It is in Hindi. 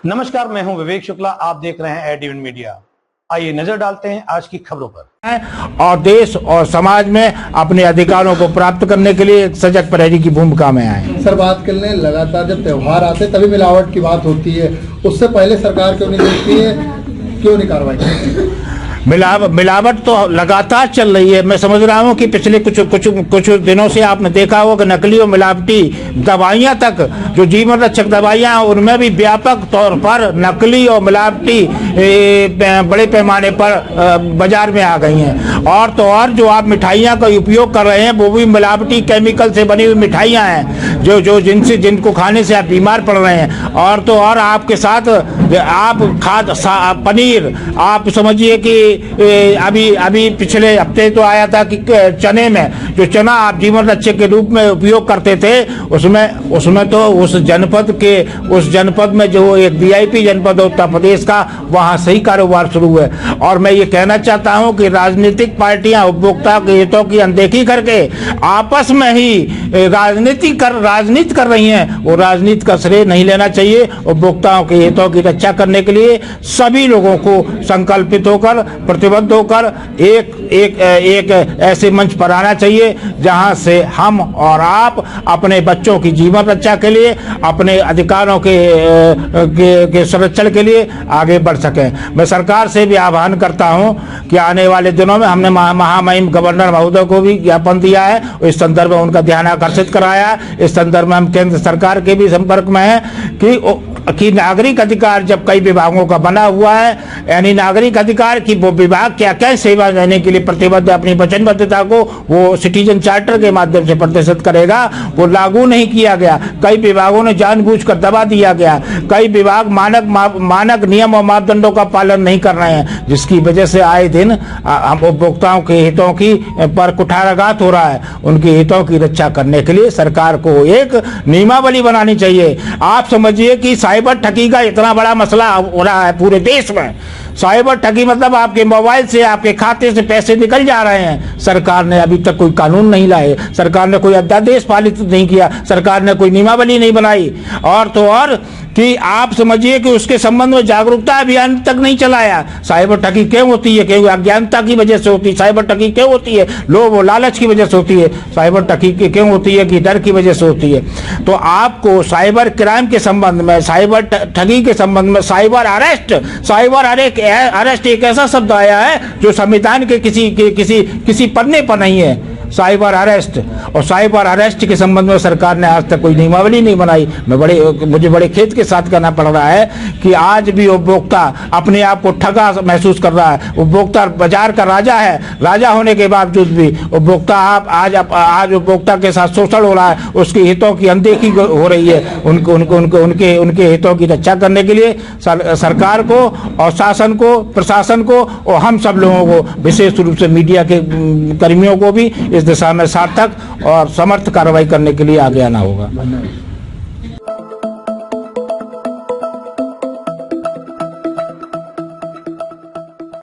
नमस्कार, मैं हूं विवेक शुक्ला। आप देख रहे हैं एडीवन मीडिया। आइए नजर डालते हैं आज की खबरों पर। और देश और समाज में अपने अधिकारों को प्राप्त करने के लिए एक सजग प्रहरी की भूमिका में आए। सर, बात कर लें, लगातार जब त्योहार आते तभी मिलावट की बात होती है, उससे पहले सरकार क्यों नहीं देखती है, क्यों नहीं कार्रवाई करती है? मिलावट तो लगातार चल रही है। मैं समझ रहा हूँ कि पिछले कुछ दिनों से आपने देखा होगा कि नकली और मिलावटी दवाइयाँ तक, जो जीवन रक्षक दवाइयाँ हैं, उनमें भी व्यापक तौर पर नकली और मिलावटी बड़े पैमाने पर बाजार में आ गई हैं। और तो और जो आप मिठाइयाँ का उपयोग कर रहे हैं वो भी मिलावटी केमिकल से बनी हुई मिठाइयाँ हैं, जो जिनको खाने से आप बीमार पड़ रहे हैं। और तो और आपके साथ आप पनीर, आप समझिए कि अभी पिछले हफ्ते तो आया था कि चने में, जो चना आप जीवन रक्षक के रूप में उपयोग करते थे, उसमें तो उस जनपद में जो एक वीआईपी जनपद उत्तर प्रदेश का, वहां से ही कारोबार शुरू है। और मैं ये कहना चाहता हूं कि राजनीतिक पार्टियां उपभोक्ता के हितों की अनदेखी करके आपस में ही राजनीति कर रही हैं। वो राजनीति का श्रेय नहीं लेना चाहिए। उपभोक्ताओं के हितों की रक्षा करने के लिए सभी लोगों को संकल्पित होकर, प्रतिबद्ध होकर एक ऐसे मंच पर आना चाहिए जहां से हम और आप अपने बच्चों की जीवन रक्षा के लिए, अपने अधिकारों के संरक्षण के लिए आगे बढ़ सकें। मैं सरकार से भी आह्वान करता हूं कि आने वाले दिनों में, हमने महामहिम गवर्नर महोदय को भी ज्ञापन दिया है, इस संदर्भ में उनका ध्यान आकर्षित कराया। इस संदर्भ में हम केंद्र सरकार के भी संपर्क में हैं कि नागरिक अधिकार जब कई विभागों का बना हुआ है, यानी नागरिक अधिकार की वो विभाग क्या क्या सेवा देने के लिए प्रतिबद्ध, अपनी वचनबद्धता को वो सिटीजन चार्टर के माध्यम से प्रदर्शित करेगा, वो लागू नहीं किया गया। कई विभागों ने जानबूझकर दबा दिया गया। कई विभाग मानक नियम और मापदंडों का पालन नहीं कर रहे हैं, जिसकी वजह से आए दिन हम उपभोक्ताओं के हितों की पर कुठाराघात हो रहा है। उनके हितों की रक्षा करने के लिए सरकार को एक नियमावली बनानी चाहिए। आप समझिए कि साइबर ठगी का इतना बड़ा मसला हो रहा है पूरे देश में। साइबर ठगी मतलब आपके मोबाइल से, आपके खाते से पैसे निकल जा रहे हैं। सरकार ने अभी तक कोई कानून नहीं लाए, सरकार ने कोई अध्यादेश पालित नहीं किया, सरकार ने कोई नियमावली नहीं बनाई। और तो और कि आप समझिए कि उसके संबंध में जागरूकता अभियान तक नहीं चलाया। साइबर ठगी क्यों होती है? क्यों अज्ञानता की वजह से होती है। साइबर ठगी क्यों होती है? लोभ और लालच की वजह से होती है। साइबर ठगी क्यों होती है? कि डर की वजह से होती है। तो आपको साइबर क्राइम के संबंध में, साइबर ठगी के संबंध में, साइबर अरेस्ट एक ऐसा शब्द आया है जो संविधान के किसी पन्ने पर नहीं है। साइबर अरेस्ट, और साइबर अरेस्ट के संबंध में सरकार ने आज तक कोई नियमावली नहीं बनाई। मुझे बड़े खेद के साथ कहना पड़ रहा है कि आज भी उपभोक्ता अपने आप को ठगा महसूस कर रहा है। उपभोक्ता बाजार का राजा है, राजा होने के बावजूद भी उपभोक्ता आज उपभोक्ता के साथ शोषण हो रहा है, उसके हितों की अनदेखी हो रही है। उनके हितों की रक्षा करने के लिए सरकार को और शासन को, प्रशासन को और हम सब लोगों को, विशेष रूप से मीडिया के कर्मियों को भी इस दिशा में सार्थक और समर्थ कार्रवाई करने के लिए आगे आना होगा।